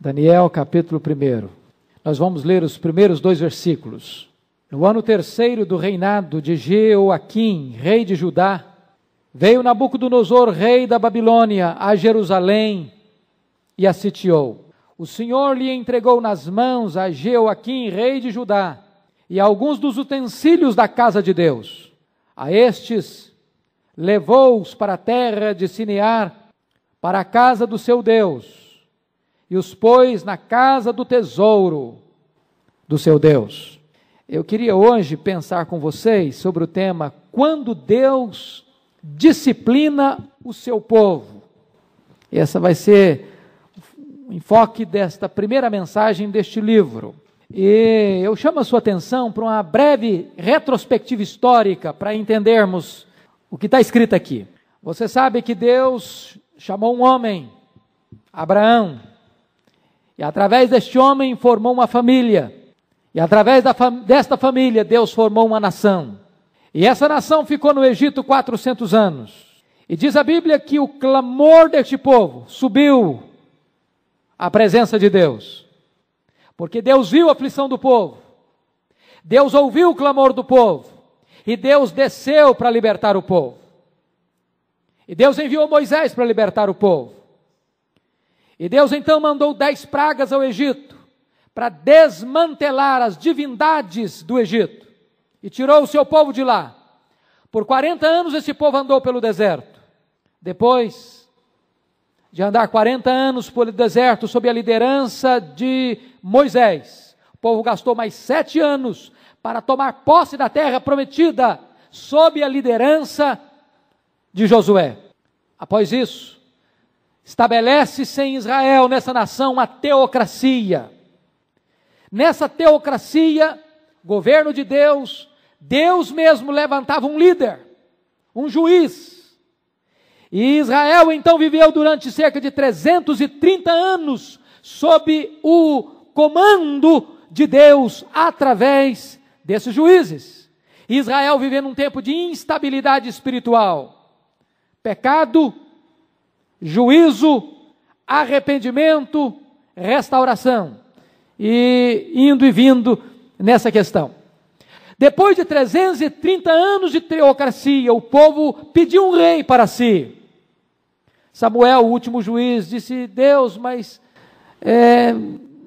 Daniel capítulo 1. Nós vamos ler os primeiros 2 versículos. No ano 3º do reinado de Jeoaquim, rei de Judá, veio Nabucodonosor, rei da Babilônia, a Jerusalém e a sitiou. O Senhor lhe entregou nas mãos a Jeoaquim, rei de Judá, e alguns dos utensílios da casa de Deus. A estes levou-os para a terra de Sinear, para a casa do seu Deus, e os pôs na casa do tesouro do seu Deus. Eu queria hoje pensar com vocês sobre o tema, quando Deus disciplina o seu povo. Essa vai ser o enfoque desta primeira mensagem deste livro. E eu chamo a sua atenção para uma breve retrospectiva histórica, para entendermos o que está escrito aqui. Você sabe que Deus chamou um homem, Abraão, e através deste homem formou uma família, e através desta família Deus formou uma nação, e essa nação ficou no Egito 400 anos, e diz a Bíblia que o clamor deste povo subiu à presença de Deus, porque Deus viu a aflição do povo, Deus ouviu o clamor do povo, e Deus desceu para libertar o povo, e Deus enviou Moisés para libertar o povo. E Deus então mandou 10 pragas ao Egito, para desmantelar as divindades do Egito, e tirou o seu povo de lá. Por 40 anos esse povo andou pelo deserto. Depois de andar 40 anos pelo deserto, sob a liderança de Moisés, o povo gastou mais 7 anos para tomar posse da terra prometida, sob a liderança de Josué. Após isso, estabelece-se em Israel, nessa nação, uma teocracia. Nessa teocracia, governo de Deus, Deus mesmo levantava um líder, um juiz. E Israel então viveu durante cerca de 330 anos sob o comando de Deus através desses juízes. Israel vivendo um tempo de instabilidade espiritual, pecado, juízo, arrependimento, restauração, e indo e vindo nessa questão. Depois de 330 anos de teocracia, o povo pediu um rei para si. Samuel, o último juiz, disse: Deus, mas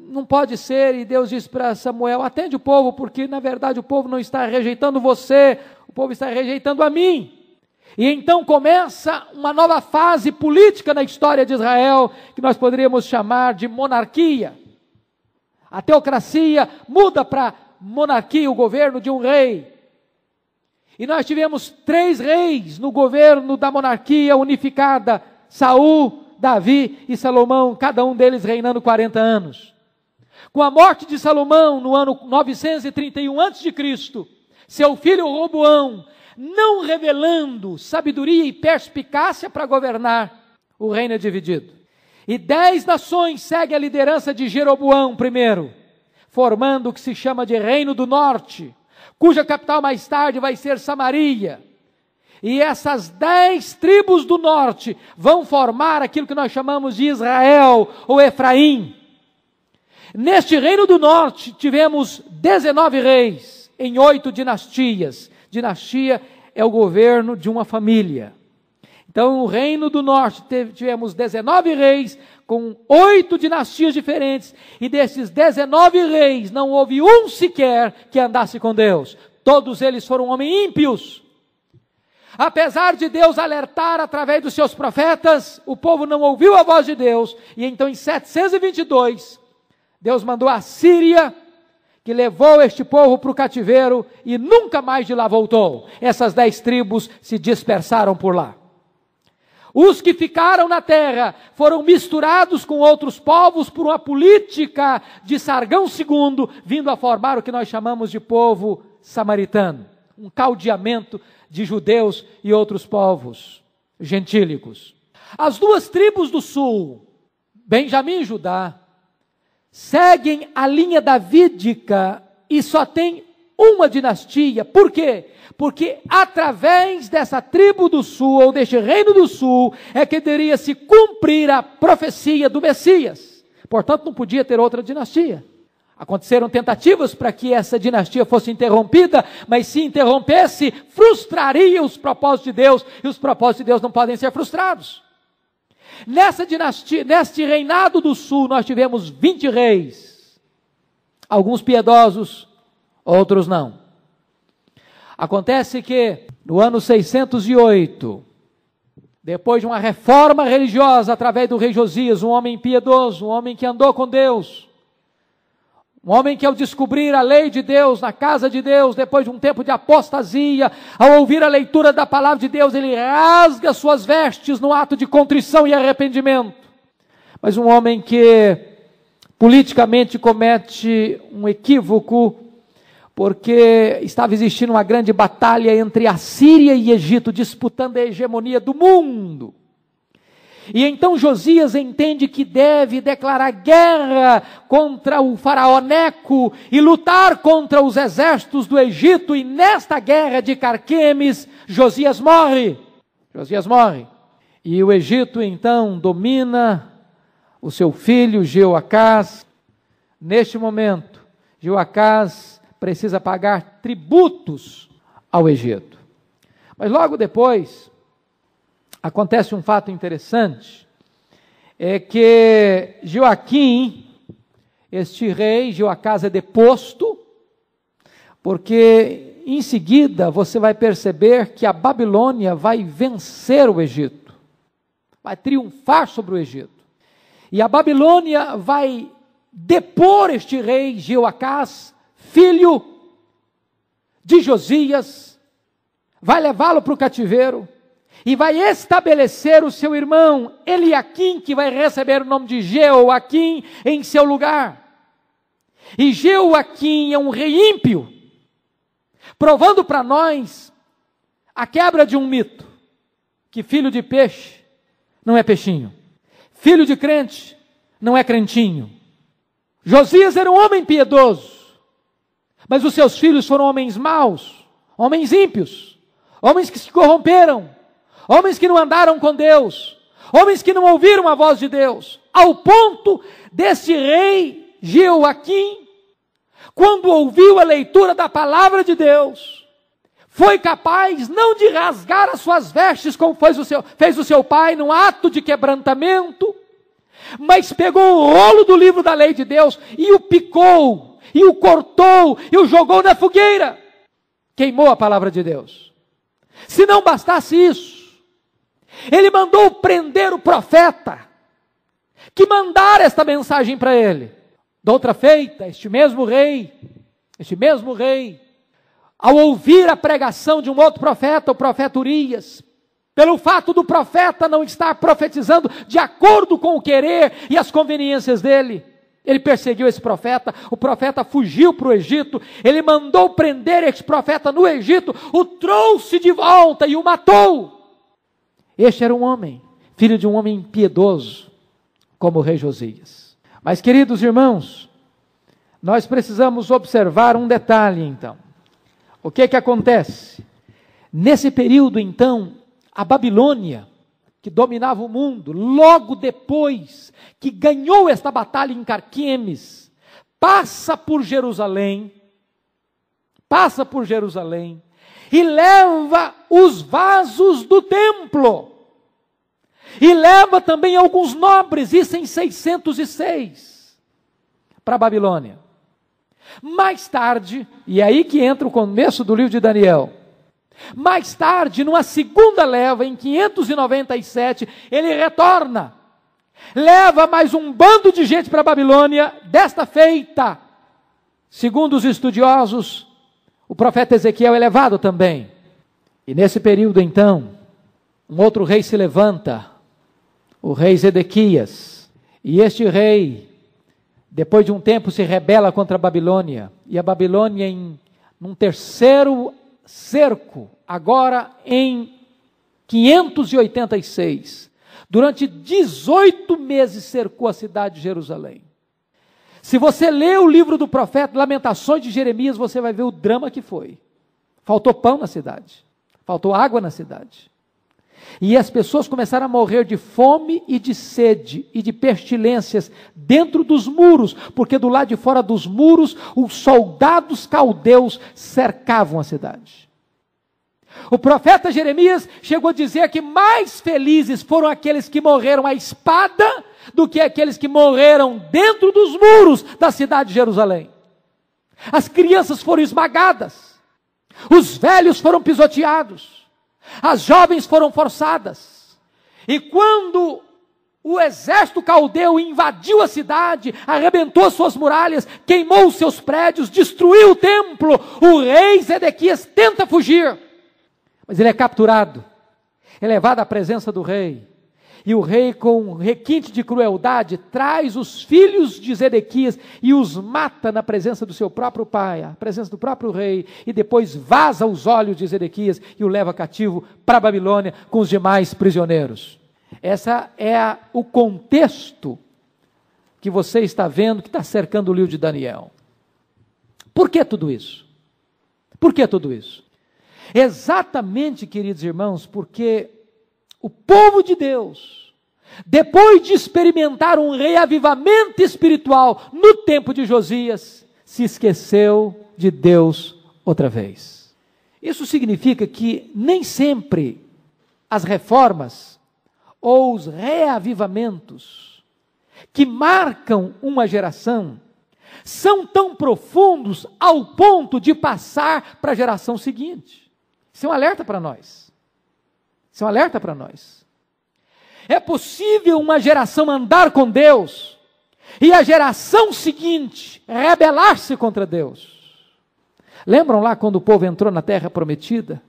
não pode ser. E Deus disse para Samuel: atende o povo, porque na verdade o povo não está rejeitando você, o povo está rejeitando a mim. E então começa uma nova fase política na história de Israel, que nós poderíamos chamar de monarquia. A teocracia muda para monarquia, o governo de um rei. E nós tivemos 3 reis no governo da monarquia unificada: Saul, Davi e Salomão, cada um deles reinando 40 anos. Com a morte de Salomão, no ano 931 a.C., seu filho Roboão, não revelando sabedoria e perspicácia para governar, o reino é dividido. E 10 nações seguem a liderança de Jeroboão I, formando o que se chama de Reino do Norte, cuja capital mais tarde vai ser Samaria. E essas 10 tribos do norte vão formar aquilo que nós chamamos de Israel ou Efraim. Neste Reino do Norte tivemos 19 reis em 8 dinastias. Dinastia é o governo de uma família. Então, no Reino do Norte tivemos 19 reis com 8 dinastias diferentes. E desses 19 reis não houve um sequer que andasse com Deus. Todos eles foram homens ímpios. Apesar de Deus alertar através dos seus profetas, o povo não ouviu a voz de Deus. E então em 722, Deus mandou a Síria, que levou este povo para o cativeiro e nunca mais de lá voltou. Essas 10 tribos se dispersaram por lá. Os que ficaram na terra foram misturados com outros povos por uma política de Sargão II, vindo a formar o que nós chamamos de povo samaritano. Um caldeamento de judeus e outros povos gentílicos. As 2 tribos do sul, Benjamim e Judá, seguem a linha davídica e só tem uma dinastia. Por quê? Porque através dessa tribo do sul, ou deste reino do sul, é que deveria se cumprir a profecia do Messias. portanto não podia ter outra dinastia. Aconteceram tentativas para que essa dinastia fosse interrompida, mas se interrompesse, frustraria os propósitos de Deus, e os propósitos de Deus não podem ser frustrados. Nessa dinastia, neste reinado do sul, nós tivemos 20 reis, alguns piedosos, outros não. Acontece que no ano 608, depois de uma reforma religiosa através do rei Josias, um homem piedoso, um homem que andou com Deus, um homem que ao descobrir a lei de Deus na casa de Deus, depois de um tempo de apostasia, ao ouvir a leitura da palavra de Deus, ele rasga suas vestes no ato de contrição e arrependimento. Mas um homem que politicamente comete um equívoco, porque estava existindo uma grande batalha entre a Síria e Egito, disputando a hegemonia do mundo. E então Josias entende que deve declarar guerra contra o faraó Neco e lutar contra os exércitos do Egito, e nesta guerra de Carquemes, Josias morre. Josias morre. E o Egito então domina o seu filho Jeoacás. Neste momento, Jeoacás precisa pagar tributos ao Egito. Mas logo depois, acontece um fato interessante, é que Joaquim, este rei, Jeoacás é deposto, porque em seguida você vai perceber que a Babilônia vai vencer o Egito, vai triunfar sobre o Egito, e a Babilônia vai depor este rei Jeoacás, filho de Josias, vai levá-lo para o cativeiro, e vai estabelecer o seu irmão Eliaquim, que vai receber o nome de Jeoaquim, em seu lugar. E Jeoaquim é um rei ímpio, provando para nós a quebra de um mito, que filho de peixe não é peixinho, filho de crente não é crentinho. Josias era um homem piedoso, mas os seus filhos foram homens maus, homens ímpios, homens que se corromperam, homens que não andaram com Deus, homens que não ouviram a voz de Deus, ao ponto desse rei Jeoaquim, quando ouviu a leitura da palavra de Deus, foi capaz não de rasgar as suas vestes, como fez o seu pai, num ato de quebrantamento, mas pegou o rolo do livro da lei de Deus, e o picou, e o cortou, e o jogou na fogueira, queimou a palavra de Deus. Se não bastasse isso, ele mandou prender o profeta, que mandara esta mensagem para ele. Doutra feita, este mesmo rei, ao ouvir a pregação de um outro profeta, o profeta Urias, pelo fato do profeta não estar profetizando de acordo com o querer e as conveniências dele, ele perseguiu esse profeta, o profeta fugiu para o Egito, ele mandou prender esse profeta no Egito, o trouxe de volta e o matou. Este era um homem, filho de um homem piedoso, como o rei Josias. Mas, queridos irmãos, nós precisamos observar um detalhe, então. O que acontece? Nesse período, então, a Babilônia, que dominava o mundo, logo depois que ganhou esta batalha em Carquemes, passa por Jerusalém, e leva os vasos do templo, e leva também alguns nobres, isso em 606, para a Babilônia. Mais tarde, e é aí que entra o começo do livro de Daniel, mais tarde, numa segunda leva, em 597, ele retorna, leva mais um bando de gente para a Babilônia, desta feita, segundo os estudiosos, o profeta Ezequiel é levado também. E nesse período, então, um outro rei se levanta, o rei Zedequias. E este rei, depois de um tempo, se rebela contra a Babilônia. E a Babilônia, num terceiro cerco, agora em 586, durante 18 meses cercou a cidade de Jerusalém. Se você ler o livro do profeta Lamentações de Jeremias, você vai ver o drama que foi. Faltou pão na cidade, faltou água na cidade. E as pessoas começaram a morrer de fome e de sede e de pestilências dentro dos muros, porque do lado de fora dos muros, os soldados caldeus cercavam a cidade. O profeta Jeremias chegou a dizer que mais felizes foram aqueles que morreram à espada do que aqueles que morreram dentro dos muros da cidade de Jerusalém. As crianças foram esmagadas, os velhos foram pisoteados, as jovens foram forçadas. E quando o exército caldeu invadiu a cidade, arrebentou suas muralhas, queimou os seus prédios, destruiu o templo, o rei Zedequias tenta fugir. Mas ele é capturado, é levado à presença do rei. E o rei, com requinte de crueldade, traz os filhos de Zedequias e os mata na presença do seu próprio pai, na presença do próprio rei, e depois vaza os olhos de Zedequias e o leva cativo para a Babilônia com os demais prisioneiros. Esse é o contexto que você está vendo, que está cercando o livro de Daniel. Por que tudo isso? Por que tudo isso? Exatamente, queridos irmãos, porque o povo de Deus, depois de experimentar um reavivamento espiritual no tempo de Josias, se esqueceu de Deus outra vez. Isso significa que nem sempre as reformas ou os reavivamentos que marcam uma geração são tão profundos ao ponto de passar para a geração seguinte. Isso é um alerta para nós. Isso é um alerta para nós. É possível uma geração andar com Deus e a geração seguinte rebelar-se contra Deus. Lembram lá quando o povo entrou na terra prometida?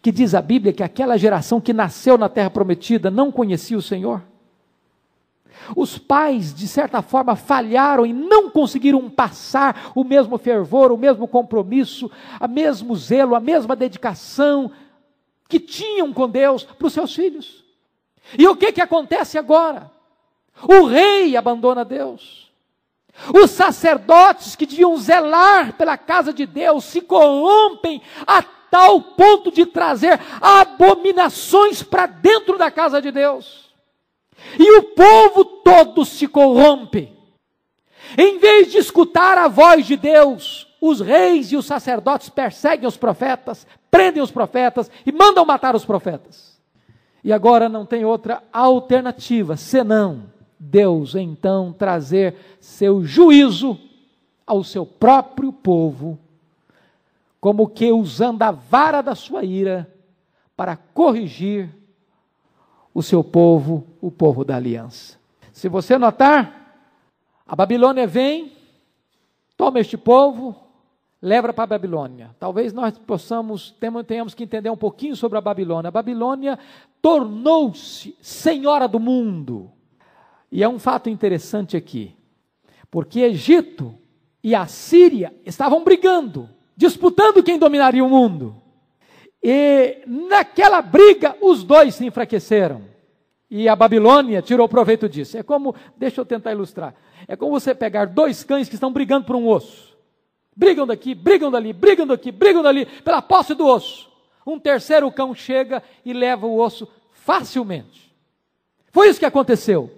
Que diz a Bíblia que aquela geração que nasceu na terra prometida não conhecia o Senhor? Os pais, de certa forma, falharam e não conseguiram passar o mesmo fervor, o mesmo compromisso, o mesmo zelo, a mesma dedicação que tinham com Deus para os seus filhos. E o que acontece agora? O rei abandona Deus. Os sacerdotes que deviam zelar pela casa de Deus se corrompem a tal ponto de trazer abominações para dentro da casa de Deus. E o povo todo se corrompe. Em vez de escutar a voz de Deus, os reis e os sacerdotes perseguem os profetas, prendem os profetas e mandam matar os profetas. E agora não tem outra alternativa, senão Deus então trazer seu juízo ao seu próprio povo, como que usando a vara da sua ira para corrigir o seu povo, o povo da aliança. Se você notar, a Babilônia vem, toma este povo, leva para a Babilônia. Talvez nós tenhamos que entender um pouquinho sobre a Babilônia. A Babilônia tornou-se senhora do mundo. E é um fato interessante aqui, porque Egito e a Síria estavam brigando, disputando quem dominaria o mundo. E naquela briga, os dois se enfraqueceram. E a Babilônia tirou proveito disso. É como, deixa eu tentar ilustrar. É como você pegar dois cães que estão brigando por um osso. Brigam daqui, brigam dali, brigam daqui, brigam dali, pela posse do osso. Um terceiro cão chega e leva o osso facilmente. Foi isso que aconteceu.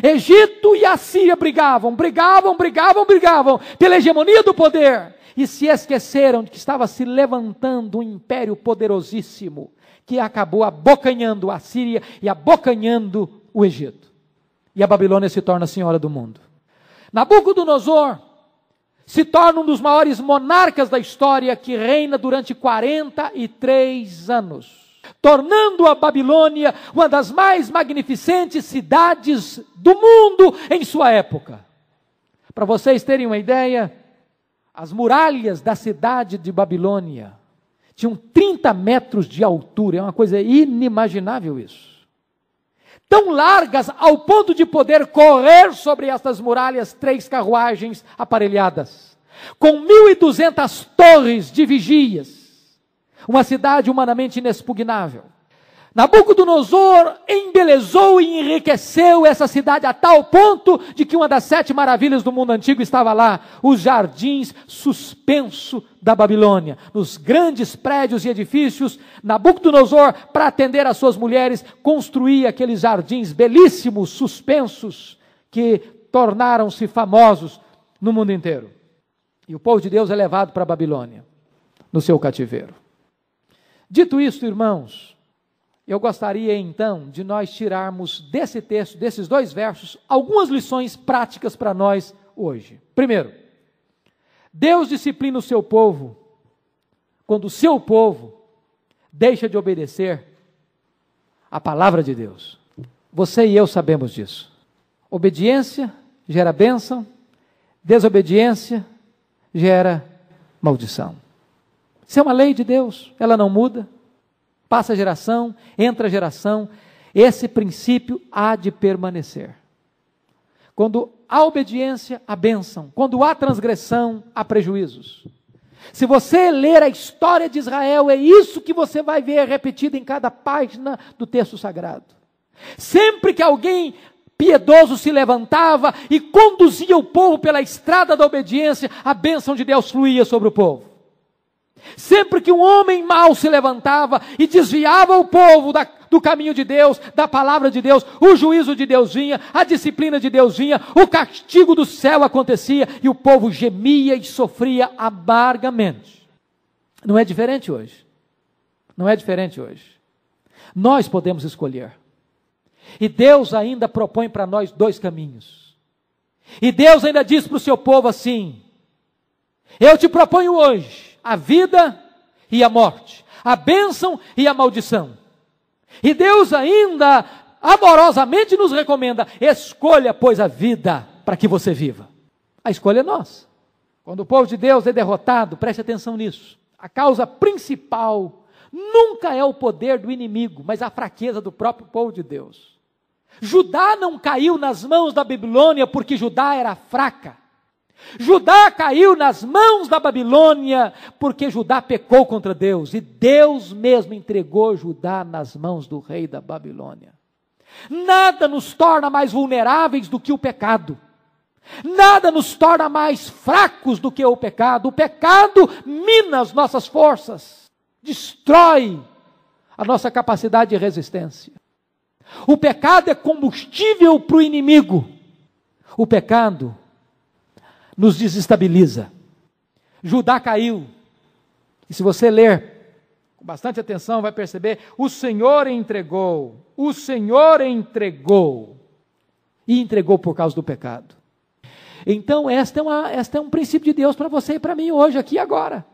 Egito e a Síria brigavam pela hegemonia do poder. E se esqueceram de que estava se levantando um império poderosíssimo, que acabou abocanhando a Síria e abocanhando o Egito. E a Babilônia se torna a senhora do mundo. Nabucodonosor se torna um dos maiores monarcas da história, que reina durante 43 anos, tornando a Babilônia uma das mais magnificentes cidades do mundo em sua época. Para vocês terem uma ideia, as muralhas da cidade de Babilônia tinham 30 metros de altura, é uma coisa inimaginável isso. Tão largas ao ponto de poder correr sobre estas muralhas 3 carruagens aparelhadas, com 1.200 torres de vigias, uma cidade humanamente inexpugnável. Nabucodonosor embelezou e enriqueceu essa cidade a tal ponto de que uma das 7 maravilhas do mundo antigo estava lá, os jardins suspenso da Babilônia. Nos grandes prédios e edifícios, Nabucodonosor, para atender às suas mulheres, construía aqueles jardins belíssimos, suspensos, que tornaram-se famosos no mundo inteiro. E o povo de Deus é levado para a Babilônia, no seu cativeiro. Dito isto, irmãos, eu gostaria então de nós tirarmos desse texto, desses 2 versos, algumas lições práticas para nós hoje. Primeiro, Deus disciplina o seu povo quando o seu povo deixa de obedecer a palavra de Deus. Você e eu sabemos disso. Obediência gera bênção, desobediência gera maldição. Isso é uma lei de Deus, ela não muda. Passa geração, entra geração, esse princípio há de permanecer. Quando há obediência, há bênção. Quando há transgressão, há prejuízos. Se você ler a história de Israel, é isso que você vai ver repetido em cada página do texto sagrado. Sempre que alguém piedoso se levantava e conduzia o povo pela estrada da obediência, a bênção de Deus fluía sobre o povo. Sempre que um homem mau se levantava e desviava o povo do caminho de Deus, da palavra de Deus, o juízo de Deus vinha, a disciplina de Deus vinha, o castigo do céu acontecia e o povo gemia e sofria amargamente. Não é diferente hoje. Não é diferente hoje. Nós podemos escolher. E Deus ainda propõe para nós 2 caminhos. E Deus ainda diz para o seu povo assim: eu te proponho hoje a vida e a morte, a bênção e a maldição. E Deus ainda amorosamente nos recomenda: escolha, pois, a vida para que você viva. A escolha é nossa. Quando o povo de Deus é derrotado, preste atenção nisso. A causa principal nunca é o poder do inimigo, mas a fraqueza do próprio povo de Deus. Judá não caiu nas mãos da Babilônia porque Judá era fraca. Judá caiu nas mãos da Babilônia porque Judá pecou contra Deus, e Deus mesmo entregou Judá nas mãos do rei da Babilônia. Nada nos torna mais vulneráveis do que o pecado. Nada nos torna mais fracos do que o pecado. O pecado mina as nossas forças, destrói a nossa capacidade de resistência. O pecado é combustível para o inimigo. O pecado nos desestabiliza. Judá caiu. E se você ler com bastante atenção, vai perceber: o Senhor entregou. O Senhor entregou. E entregou por causa do pecado. Então, este é um princípio de Deus para você e para mim hoje, aqui e agora.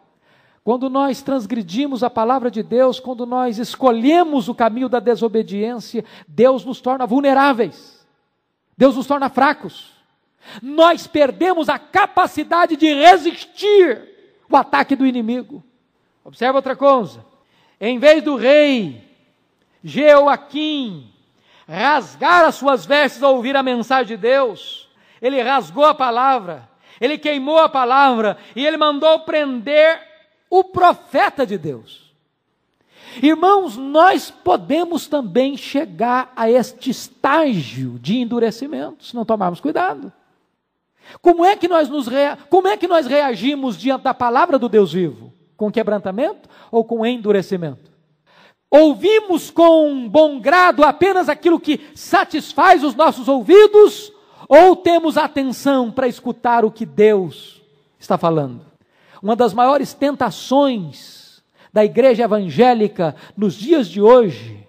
Quando nós transgredimos a palavra de Deus, quando nós escolhemos o caminho da desobediência, Deus nos torna vulneráveis. Deus nos torna fracos. Nós perdemos a capacidade de resistir o ataque do inimigo. Observa outra coisa: em vez do rei Jeoaquim rasgar as suas vestes ao ouvir a mensagem de Deus, ele rasgou a palavra, ele queimou a palavra e ele mandou prender o profeta de Deus. Irmãos, nós podemos também chegar a este estágio de endurecimento se não tomarmos cuidado. Como é que nós reagimos diante da palavra do Deus vivo? Com quebrantamento ou com endurecimento? Ouvimos com bom grado apenas aquilo que satisfaz os nossos ouvidos, ou temos atenção para escutar o que Deus está falando? Uma das maiores tentações da igreja evangélica nos dias de hoje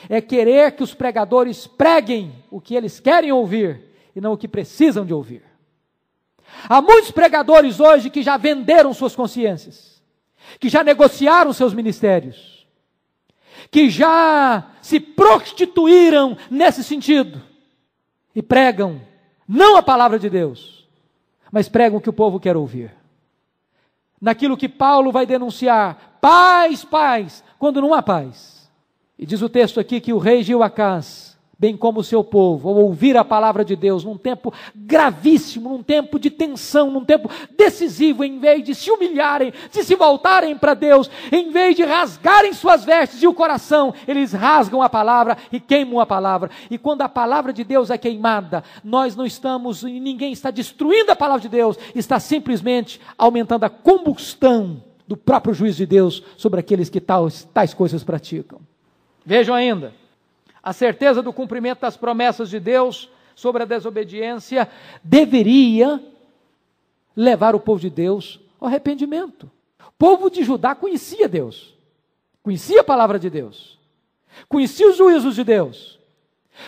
é querer que os pregadores preguem o que eles querem ouvir e não o que precisam de ouvir. Há muitos pregadores hoje que já venderam suas consciências, que já negociaram seus ministérios, que já se prostituíram nesse sentido e pregam não a palavra de Deus, mas pregam o que o povo quer ouvir. Naquilo que Paulo vai denunciar: paz, paz, quando não há paz. E diz o texto aqui que o rei Jeoacás bem como o seu povo, ao ouvir a palavra de Deus, num tempo gravíssimo, num tempo de tensão, num tempo decisivo, em vez de se humilharem, de se voltarem para Deus, em vez de rasgarem suas vestes e o coração, eles rasgam a palavra e queimam a palavra. E quando a palavra de Deus é queimada, nós não estamos, e ninguém está destruindo a palavra de Deus, está simplesmente aumentando a combustão do próprio juízo de Deus sobre aqueles que tais coisas praticam. Vejam ainda, a certeza do cumprimento das promessas de Deus sobre a desobediência deveria levar o povo de Deus ao arrependimento. O povo de Judá conhecia Deus, conhecia a palavra de Deus, conhecia os juízos de Deus,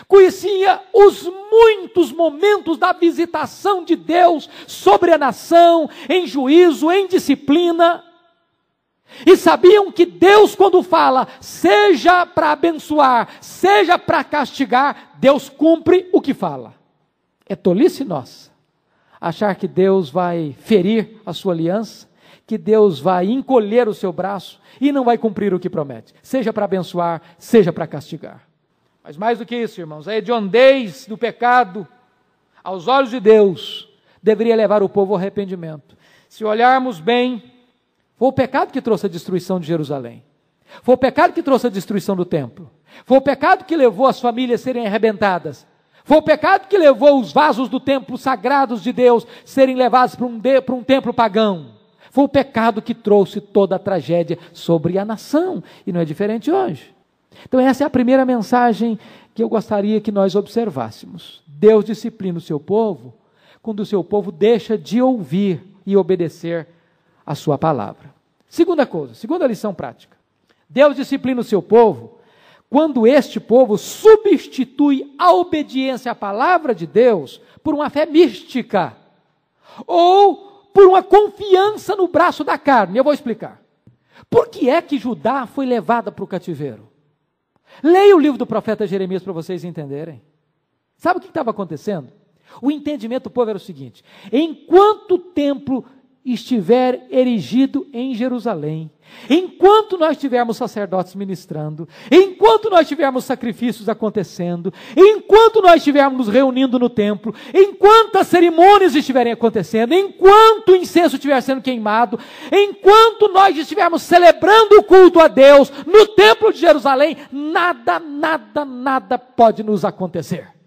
conhecia os muitos momentos da visitação de Deus sobre a nação, em juízo, em disciplina. E sabiam que Deus, quando fala, seja para abençoar, seja para castigar, Deus cumpre o que fala. É tolice nossa achar que Deus vai ferir a sua aliança, que Deus vai encolher o seu braço e não vai cumprir o que promete, seja para abençoar, seja para castigar. Mas mais do que isso, irmãos, a hediondez do pecado, aos olhos de Deus, deveria levar o povo ao arrependimento. Se olharmos bem, foi o pecado que trouxe a destruição de Jerusalém. Foi o pecado que trouxe a destruição do templo. Foi o pecado que levou as famílias a serem arrebentadas. Foi o pecado que levou os vasos do templo sagrados de Deus serem levados para um templo pagão. Foi o pecado que trouxe toda a tragédia sobre a nação. E não é diferente hoje. Então essa é a primeira mensagem que eu gostaria que nós observássemos. Deus disciplina o seu povo quando o seu povo deixa de ouvir e obedecer a sua palavra. Segunda coisa, segunda lição prática. Deus disciplina o seu povo quando este povo substitui a obediência à palavra de Deus por uma fé mística ou por uma confiança no braço da carne. Eu vou explicar. Por que é que Judá foi levada para o cativeiro? Leia o livro do profeta Jeremias para vocês entenderem. Sabe o que estava acontecendo? O entendimento do povo era o seguinte: enquanto o templo estiver erigido em Jerusalém, enquanto nós tivermos sacerdotes ministrando, enquanto nós tivermos sacrifícios acontecendo, enquanto nós estivermos nos reunindo no templo, enquanto as cerimônias estiverem acontecendo, enquanto o incenso estiver sendo queimado, enquanto nós estivermos celebrando o culto a Deus no templo de Jerusalém, nada pode nos acontecer.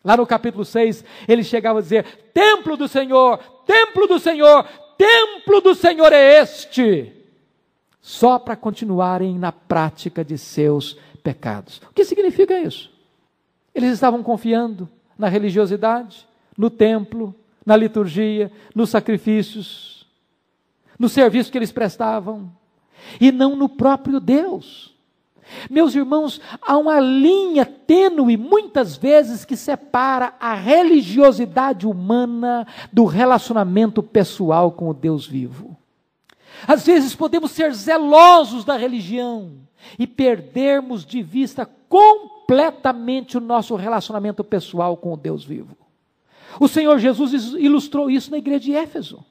Lá no capítulo 6, ele chegava a dizer: templo do Senhor, templo do Senhor, templo do Senhor é este. Só para continuarem na prática de seus pecados. O que significa isso? Eles estavam confiando na religiosidade, no templo, na liturgia, nos sacrifícios, no serviço que eles prestavam, e não no próprio Deus. Meus irmãos, há uma linha tênue, muitas vezes, que separa a religiosidade humana do relacionamento pessoal com o Deus vivo. Às vezes podemos ser zelosos da religião e perdermos de vista completamente o nosso relacionamento pessoal com o Deus vivo. O Senhor Jesus ilustrou isso na igreja de Éfeso.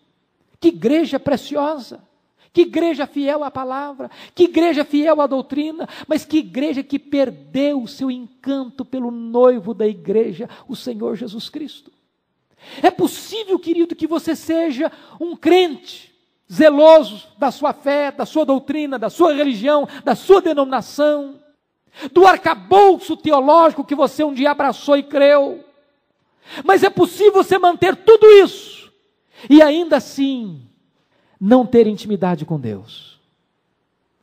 Que igreja preciosa! Que igreja fiel à palavra, que igreja fiel à doutrina, mas que igreja que perdeu o seu encanto pelo noivo da igreja, o Senhor Jesus Cristo. É possível, querido, que você seja um crente, zeloso da sua fé, da sua doutrina, da sua religião, da sua denominação, do arcabouço teológico que você um dia abraçou e creu. Mas é possível você manter tudo isso e ainda assim não ter intimidade com Deus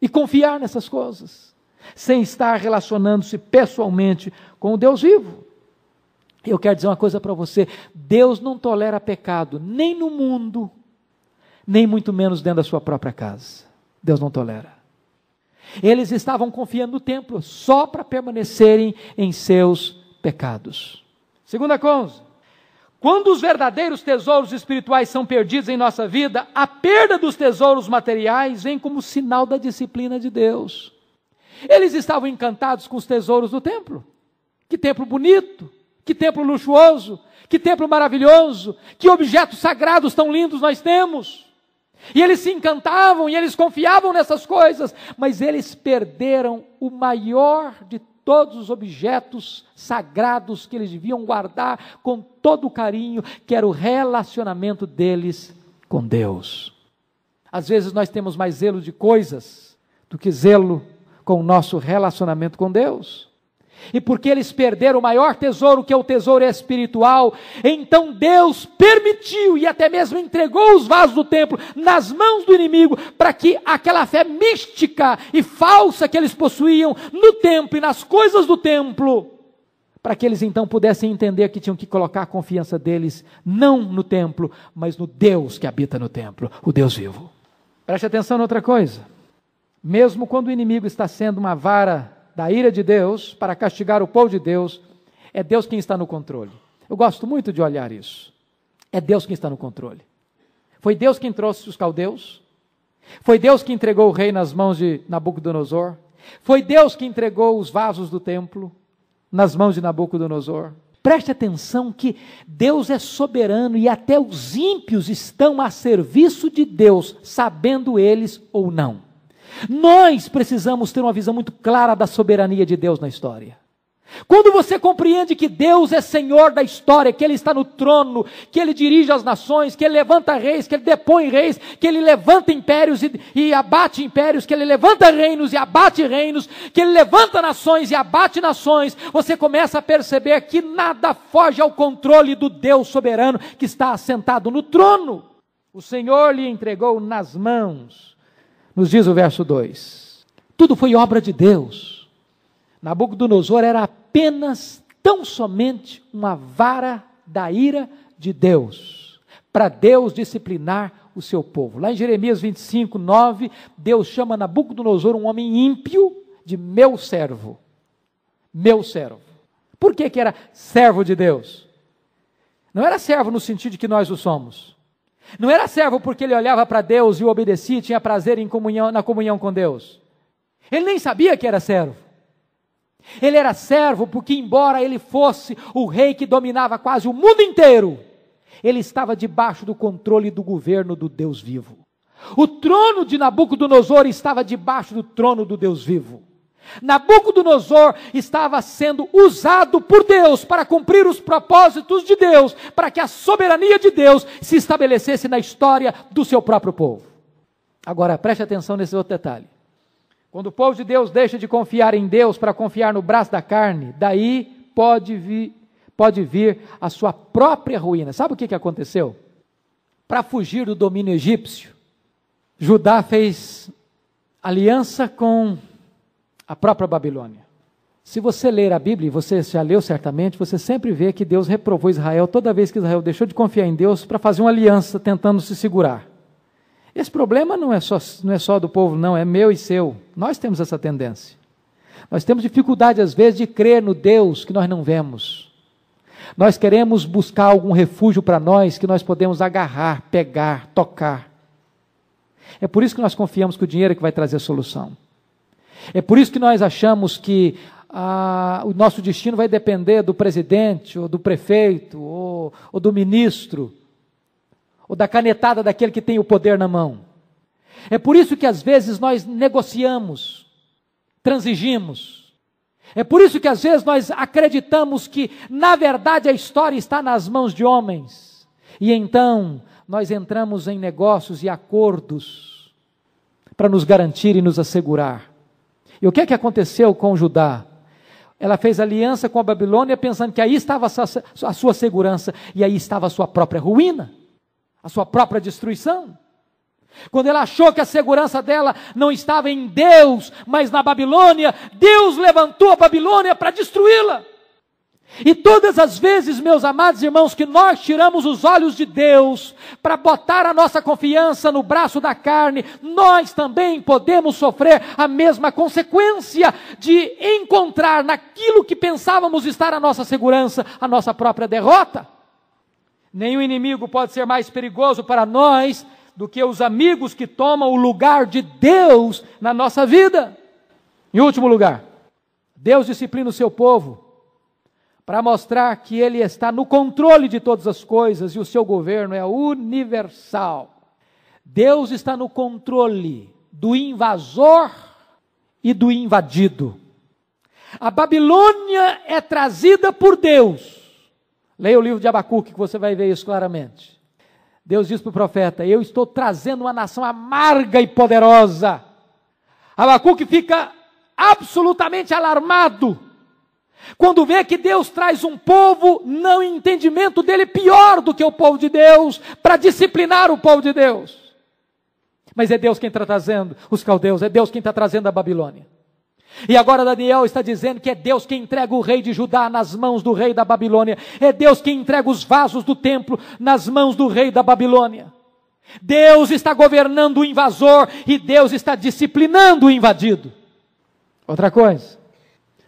e confiar nessas coisas, sem estar relacionando-se pessoalmente com o Deus vivo. Eu quero dizer uma coisa para você: Deus não tolera pecado, nem no mundo, nem muito menos dentro da sua própria casa. Deus não tolera. Eles estavam confiando no templo só para permanecerem em seus pecados. Segunda coisa: quando os verdadeiros tesouros espirituais são perdidos em nossa vida, a perda dos tesouros materiais vem como sinal da disciplina de Deus. Eles estavam encantados com os tesouros do templo. Que templo bonito, que templo luxuoso, que templo maravilhoso, que objetos sagrados tão lindos nós temos. E eles se encantavam e eles confiavam nessas coisas, mas eles perderam o maior de todos os objetos sagrados que eles deviam guardar com todo o carinho, que era o relacionamento deles com Deus. Às vezes nós temos mais zelo de coisas do que zelo com o nosso relacionamento com Deus. E porque eles perderam o maior tesouro, que é o tesouro espiritual, então Deus permitiu e até mesmo entregou os vasos do templo nas mãos do inimigo, para que aquela fé mística e falsa que eles possuíam no templo e nas coisas do templo, para que eles então pudessem entender que tinham que colocar a confiança deles não no templo, mas no Deus que habita no templo, o Deus vivo. Preste atenção em outra coisa. Mesmo quando o inimigo está sendo uma vara da ira de Deus para castigar o povo de Deus, é Deus quem está no controle. Eu gosto muito de olhar isso. É Deus quem está no controle. Foi Deus quem trouxe os caldeus. Foi Deus que entregou o rei nas mãos de Nabucodonosor. Foi Deus que entregou os vasos do templo nas mãos de Nabucodonosor. Preste atenção que Deus é soberano e até os ímpios estão a serviço de Deus, sabendo eles ou não. Nós precisamos ter uma visão muito clara da soberania de Deus na história. Quando você compreende que Deus é Senhor da história, que Ele está no trono, que Ele dirige as nações, que Ele levanta reis, que Ele depõe reis, que Ele levanta impérios e abate impérios, que Ele levanta reinos e abate reinos, que Ele levanta nações e abate nações, você começa a perceber que nada foge ao controle do Deus soberano que está assentado no trono. O Senhor lhe entregou nas mãos. Nos diz o verso 2, tudo foi obra de Deus. Nabucodonosor era apenas, tão somente, uma vara da ira de Deus, para Deus disciplinar o seu povo. Lá em Jeremias 25, 9, Deus chama Nabucodonosor, um homem ímpio, de meu servo. Meu servo. Por que era servo de Deus? Não era servo no sentido de que nós o somos. Não era servo porque ele olhava para Deus e o obedecia, tinha prazer em comunhão, na comunhão com Deus. Ele nem sabia que era servo. Ele era servo porque, embora ele fosse o rei que dominava quase o mundo inteiro, ele estava debaixo do controle do governo do Deus vivo. O trono de Nabucodonosor estava debaixo do trono do Deus vivo. Nabucodonosor estava sendo usado por Deus para cumprir os propósitos de Deus, para que a soberania de Deus se estabelecesse na história do seu próprio povo. Agora, preste atenção nesse outro detalhe. Quando o povo de Deus deixa de confiar em Deus para confiar no braço da carne, daí pode vir a sua própria ruína. Sabe o que aconteceu? Para fugir do domínio egípcio, Judá fez aliança com a própria Babilônia. Se você ler a Bíblia, e você já leu certamente, você sempre vê que Deus reprovou Israel toda vez que Israel deixou de confiar em Deus para fazer uma aliança tentando se segurar. Esse problema não é só do povo, não, é meu e seu. Nós temos essa tendência. Nós temos dificuldade às vezes de crer no Deus que nós não vemos. Nós queremos buscar algum refúgio para nós que nós podemos agarrar, pegar, tocar. É por isso que nós confiamos que o dinheiro é que vai trazer a solução. É por isso que nós achamos que o nosso destino vai depender do presidente, ou do prefeito, ou do ministro, ou da canetada daquele que tem o poder na mão. É por isso que às vezes nós negociamos, transigimos. É por isso que às vezes nós acreditamos que, na verdade, a história está nas mãos de homens. E então nós entramos em negócios e acordos para nos garantir e nos assegurar. E o que aconteceu com Judá? Ela fez aliança com a Babilônia pensando que aí estava a sua segurança e aí estava a sua própria ruína, a sua própria destruição. Quando ela achou que a segurança dela não estava em Deus, mas na Babilônia, Deus levantou a Babilônia para destruí-la. E todas as vezes, meus amados irmãos, que nós tiramos os olhos de Deus para botar a nossa confiança no braço da carne, nós também podemos sofrer a mesma consequência de encontrar naquilo que pensávamos estar a nossa segurança, a nossa própria derrota. Nenhum inimigo pode ser mais perigoso para nós do que os amigos que tomam o lugar de Deus na nossa vida. Em último lugar, Deus disciplina o seu povo para mostrar que Ele está no controle de todas as coisas e o seu governo é universal. Deus está no controle do invasor e do invadido. A Babilônia é trazida por Deus. Leia o livro de Abacuque que você vai ver isso claramente. Deus diz para o profeta: eu estou trazendo uma nação amarga e poderosa. Abacuque fica absolutamente alarmado quando vê que Deus traz um povo, não em entendimento dele, pior do que o povo de Deus, para disciplinar o povo de Deus. Mas é Deus quem está trazendo os caldeus, é Deus quem está trazendo a Babilônia. E agora Daniel está dizendo que é Deus quem entrega o rei de Judá nas mãos do rei da Babilônia. É Deus quem entrega os vasos do templo nas mãos do rei da Babilônia. Deus está governando o invasor e Deus está disciplinando o invadido. Outra coisa,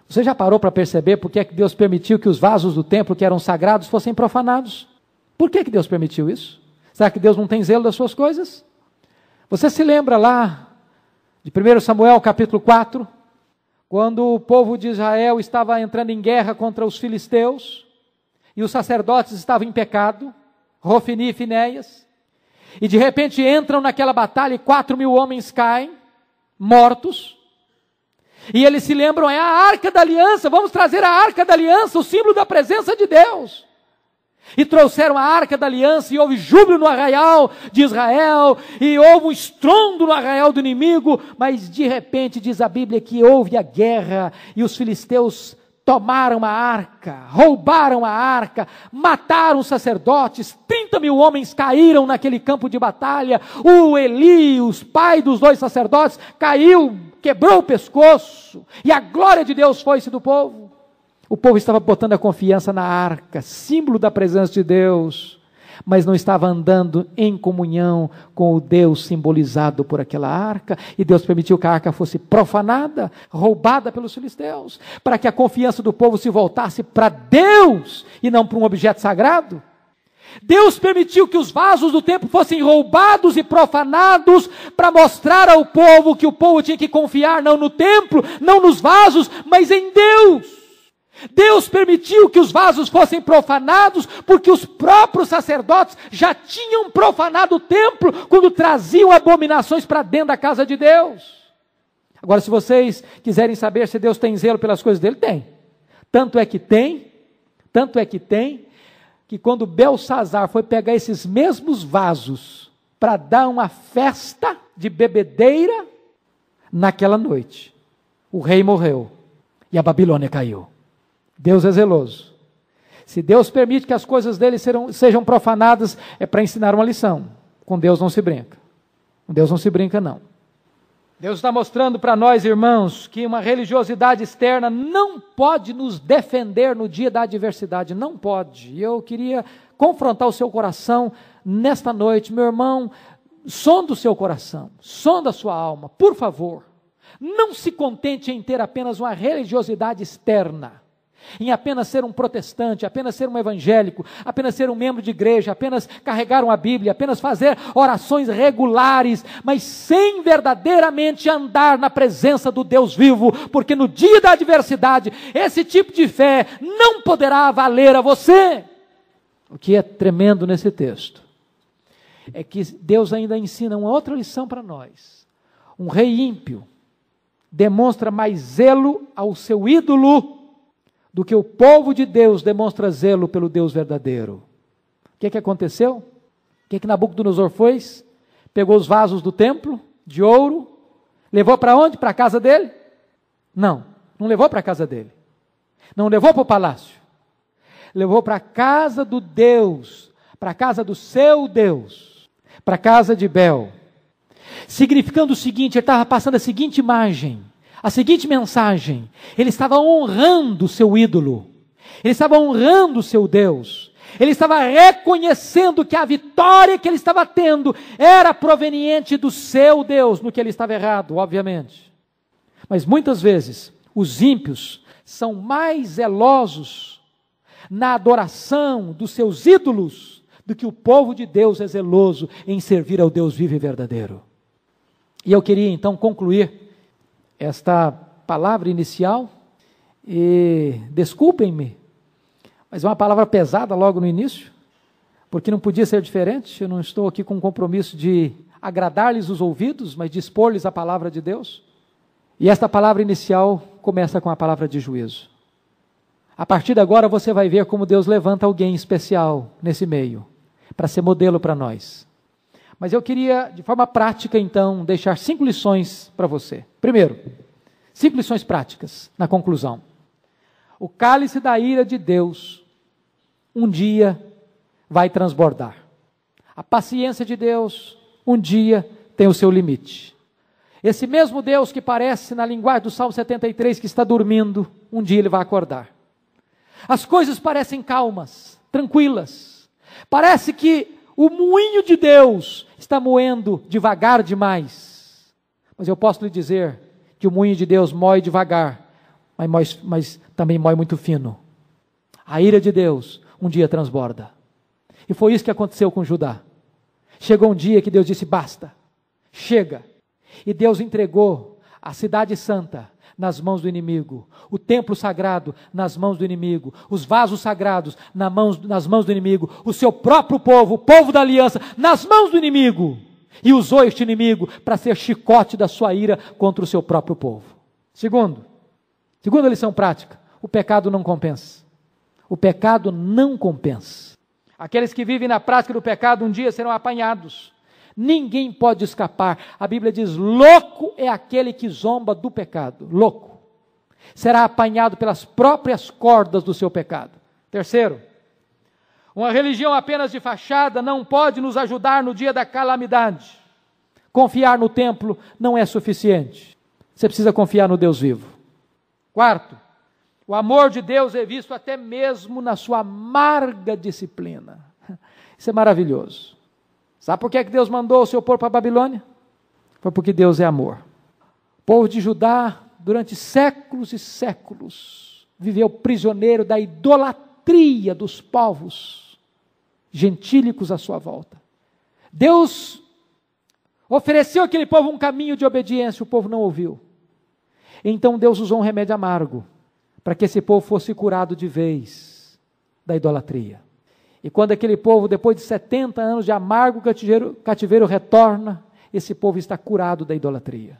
você já parou para perceber por que é que Deus permitiu que os vasos do templo que eram sagrados fossem profanados? Por que Deus permitiu isso? Será que Deus não tem zelo das suas coisas? Você se lembra lá de 1 Samuel capítulo 4, quando o povo de Israel estava entrando em guerra contra os filisteus, e os sacerdotes estavam em pecado, Hofni e Finéias, e de repente entram naquela batalha e 4.000 homens caem, mortos, e eles se lembram, é a Arca da Aliança, vamos trazer a Arca da Aliança, o símbolo da presença de Deus. E trouxeram a Arca da Aliança, e houve júbilo no arraial de Israel, e houve um estrondo no arraial do inimigo, mas de repente diz a Bíblia que houve a guerra, e os filisteus tomaram a arca, roubaram a arca, mataram os sacerdotes, 30.000 homens caíram naquele campo de batalha, o Eli, os pais dos 2 sacerdotes, caiu, quebrou o pescoço, e a glória de Deus foi-se do povo. O povo estava botando a confiança na arca, símbolo da presença de Deus, mas não estava andando em comunhão com o Deus simbolizado por aquela arca, e Deus permitiu que a arca fosse profanada, roubada pelos filisteus, para que a confiança do povo se voltasse para Deus, e não para um objeto sagrado. Deus permitiu que os vasos do templo fossem roubados e profanados, para mostrar ao povo que o povo tinha que confiar não no templo, não nos vasos, mas em Deus. Deus permitiu que os vasos fossem profanados, porque os próprios sacerdotes já tinham profanado o templo, quando traziam abominações para dentro da casa de Deus. Agora, se vocês quiserem saber se Deus tem zelo pelas coisas dele, tem. Tanto é que que quando Belsazar foi pegar esses mesmos vasos, para dar uma festa de bebedeira, naquela noite, o rei morreu, e a Babilônia caiu. Deus é zeloso. Se Deus permite que as coisas dele sejam profanadas, é para ensinar uma lição. Com Deus não se brinca. Com Deus não se brinca, não. Deus está mostrando para nós, irmãos, que uma religiosidade externa não pode nos defender no dia da adversidade. Não pode. E eu queria confrontar o seu coração nesta noite. Meu irmão, sonda o seu coração, sonda a sua alma, por favor. Não se contente em ter apenas uma religiosidade externa, em apenas ser um protestante, apenas ser um evangélico, apenas ser um membro de igreja, apenas carregar uma Bíblia, apenas fazer orações regulares, mas sem verdadeiramente andar na presença do Deus vivo, porque no dia da adversidade, esse tipo de fé não poderá valer a você. O que é tremendo nesse texto é que Deus ainda ensina uma outra lição para nós. Um rei ímpio demonstra mais zelo ao seu ídolo do que o povo de Deus demonstra zelo pelo Deus verdadeiro. O que aconteceu? O que Nabucodonosor fez? Pegou os vasos do templo, de ouro, levou para onde? Para a casa dele? Não levou para a casa dele. Não levou para o palácio. Levou para a casa do Deus, para a casa do seu Deus, para a casa de Bel. Significando o seguinte, ele estava passando a seguinte imagem, a seguinte mensagem: ele estava honrando o seu ídolo, ele estava honrando o seu Deus, ele estava reconhecendo que a vitória que ele estava tendo era proveniente do seu Deus, no que ele estava errado, obviamente. Mas muitas vezes, os ímpios são mais zelosos na adoração dos seus ídolos, do que o povo de Deus é zeloso em servir ao Deus vivo e verdadeiro. E eu queria então concluir esta palavra inicial, e desculpem-me, mas é uma palavra pesada logo no início, porque não podia ser diferente. Eu não estou aqui com o compromisso de agradar-lhes os ouvidos, mas de expor-lhes a palavra de Deus. E esta palavra inicial começa com a palavra de juízo. A partir de agora você vai ver como Deus levanta alguém especial nesse meio, para ser modelo para nós. Mas eu queria, de forma prática, então, deixar 5 lições para você. Primeiro, 5 lições práticas, na conclusão. O cálice da ira de Deus, um dia, vai transbordar. A paciência de Deus, um dia, tem o seu limite. Esse mesmo Deus que parece, na linguagem do Salmo 73, que está dormindo, um dia ele vai acordar. As coisas parecem calmas, tranquilas. Parece que o moinho de Deus está moendo devagar demais. Mas eu posso lhe dizer que o moinho de Deus moe devagar, mas também moe muito fino. A ira de Deus um dia transborda. E foi isso que aconteceu com Judá. Chegou um dia que Deus disse, basta, chega. E Deus entregou a cidade santa nas mãos do inimigo, o templo sagrado nas mãos do inimigo, os vasos sagrados nas mãos do inimigo, o seu próprio povo, o povo da aliança, nas mãos do inimigo, e usou este inimigo para ser chicote da sua ira contra o seu próprio povo. Segunda lição prática, o pecado não compensa. O pecado não compensa. Aqueles que vivem na prática do pecado um dia serão apanhados. Ninguém pode escapar. A Bíblia diz, louco é aquele que zomba do pecado. Louco. Será apanhado pelas próprias cordas do seu pecado. Terceiro, uma religião apenas de fachada não pode nos ajudar no dia da calamidade. Confiar no templo não é suficiente. Você precisa confiar no Deus vivo. Quarto, o amor de Deus é visto até mesmo na sua amarga disciplina. Isso é maravilhoso. Sabe por que Deus mandou o seu povo para a Babilônia? Foi porque Deus é amor. O povo de Judá, durante séculos e séculos, viveu prisioneiro da idolatria dos povos gentílicos à sua volta. Deus ofereceu àquele povo um caminho de obediência, o povo não ouviu. Então Deus usou um remédio amargo, para que esse povo fosse curado de vez da idolatria. E quando aquele povo, depois de 70 anos de amargo cativeiro retorna, esse povo está curado da idolatria.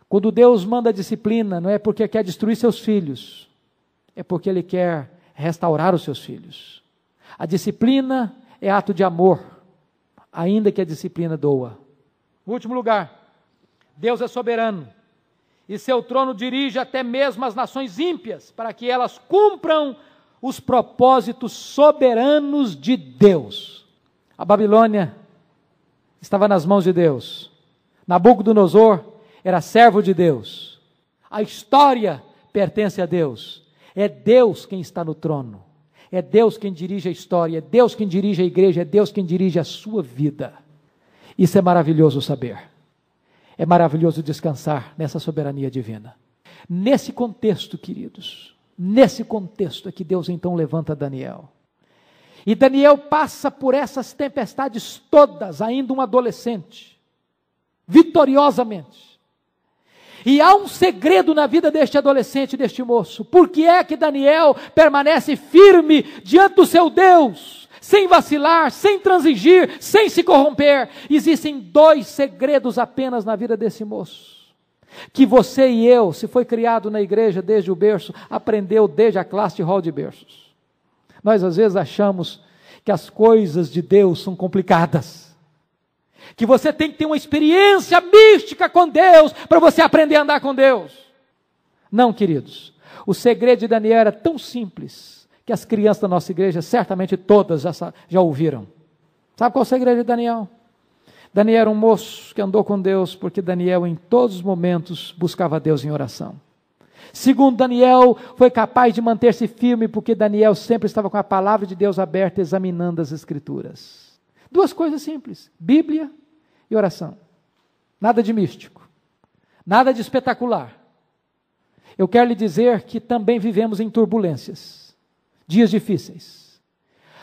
Quando Deus manda disciplina, não é porque quer destruir seus filhos, é porque Ele quer restaurar os seus filhos. A disciplina é ato de amor, ainda que a disciplina doa. Último lugar, Deus é soberano, e seu trono dirige até mesmo as nações ímpias, para que elas cumpram os propósitos soberanos de Deus. A Babilônia estava nas mãos de Deus. Nabucodonosor era servo de Deus. A história pertence a Deus. É Deus quem está no trono. É Deus quem dirige a história. É Deus quem dirige a igreja. É Deus quem dirige a sua vida. Isso é maravilhoso saber. É maravilhoso descansar nessa soberania divina. Nesse contexto, queridos, nesse contexto é que Deus então levanta Daniel. E Daniel passa por essas tempestades todas, ainda um adolescente, vitoriosamente. E há um segredo na vida deste adolescente, deste moço. Por que é que Daniel permanece firme diante do seu Deus, sem vacilar, sem transigir, sem se corromper? Existem 2 segredos apenas na vida desse moço, que você e eu, se foi criado na igreja desde o berço, aprendeu desde a classe de hall de berços. Nós às vezes achamos que as coisas de Deus são complicadas, que você tem que ter uma experiência mística com Deus, para você aprender a andar com Deus. Não, queridos, o segredo de Daniel era tão simples, que as crianças da nossa igreja, certamente todas já ouviram. Sabe qual é o segredo de Daniel? Daniel era um moço que andou com Deus, porque Daniel em todos os momentos buscava Deus em oração. Segundo, Daniel foi capaz de manter-se firme, porque Daniel sempre estava com a palavra de Deus aberta, examinando as Escrituras. 2 coisas simples, Bíblia e oração. Nada de místico, nada de espetacular. Eu quero lhe dizer que também vivemos em turbulências, dias difíceis.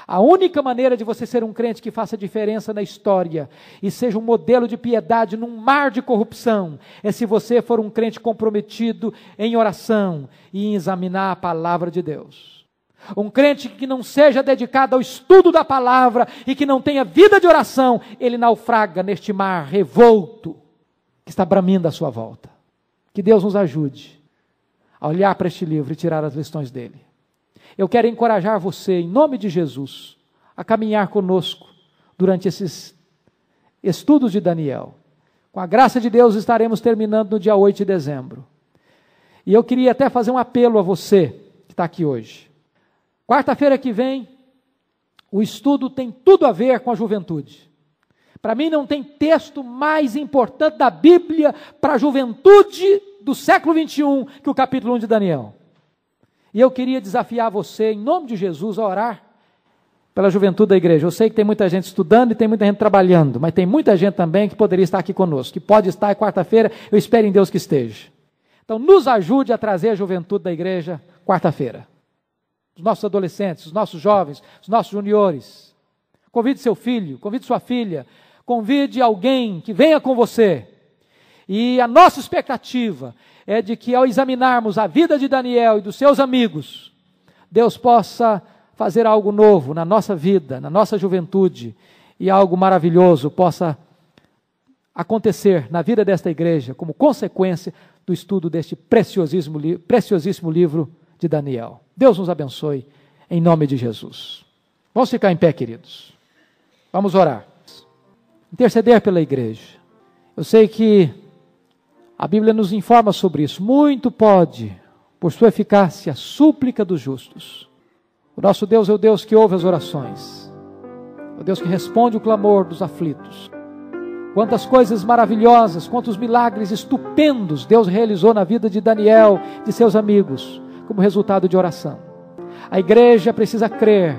A única maneira de você ser um crente que faça diferença na história e seja um modelo de piedade num mar de corrupção, é se você for um crente comprometido em oração e em examinar a palavra de Deus. Um crente que não seja dedicado ao estudo da palavra e que não tenha vida de oração, ele naufraga neste mar revolto que está bramindo à sua volta. Que Deus nos ajude a olhar para este livro e tirar as lições dele. Eu quero encorajar você, em nome de Jesus, a caminhar conosco durante esses estudos de Daniel. Com a graça de Deus, estaremos terminando no dia 8 de dezembro. E eu queria até fazer um apelo a você que está aqui hoje. Quarta-feira que vem, o estudo tem tudo a ver com a juventude. Para mim não tem texto mais importante da Bíblia para a juventude do século 21 que o capítulo 1 de Daniel. E eu queria desafiar você, em nome de Jesus, a orar pela juventude da igreja. Eu sei que tem muita gente estudando e tem muita gente trabalhando, mas tem muita gente também que poderia estar aqui conosco, que pode estar quarta-feira, eu espero em Deus que esteja. Então nos ajude a trazer a juventude da igreja quarta-feira. Os nossos adolescentes, os nossos jovens, os nossos juniores. Convide seu filho, convide sua filha, convide alguém que venha com você. E a nossa expectativa é de que ao examinarmos a vida de Daniel e dos seus amigos, Deus possa fazer algo novo na nossa vida, na nossa juventude, e algo maravilhoso possa acontecer na vida desta igreja como consequência do estudo deste preciosíssimo livro de Daniel. Deus nos abençoe, em nome de Jesus. Vamos ficar em pé, queridos. Vamos orar. Interceder pela igreja. Eu sei que a Bíblia nos informa sobre isso. Muito pode, por sua eficácia, a súplica dos justos. O nosso Deus é o Deus que ouve as orações. É o Deus que responde o clamor dos aflitos. Quantas coisas maravilhosas, quantos milagres estupendos Deus realizou na vida de Daniel, de seus amigos, como resultado de oração. A igreja precisa crer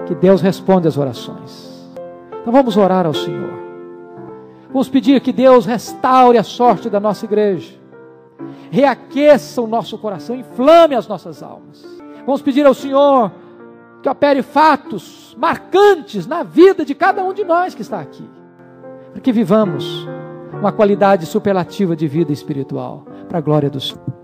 que Deus responde às orações. Então vamos orar ao Senhor. Vamos pedir que Deus restaure a sorte da nossa igreja. Reaqueça o nosso coração, inflame as nossas almas. Vamos pedir ao Senhor que opere fatos marcantes na vida de cada um de nós que está aqui. Para que vivamos uma qualidade superlativa de vida espiritual, para a glória do Senhor.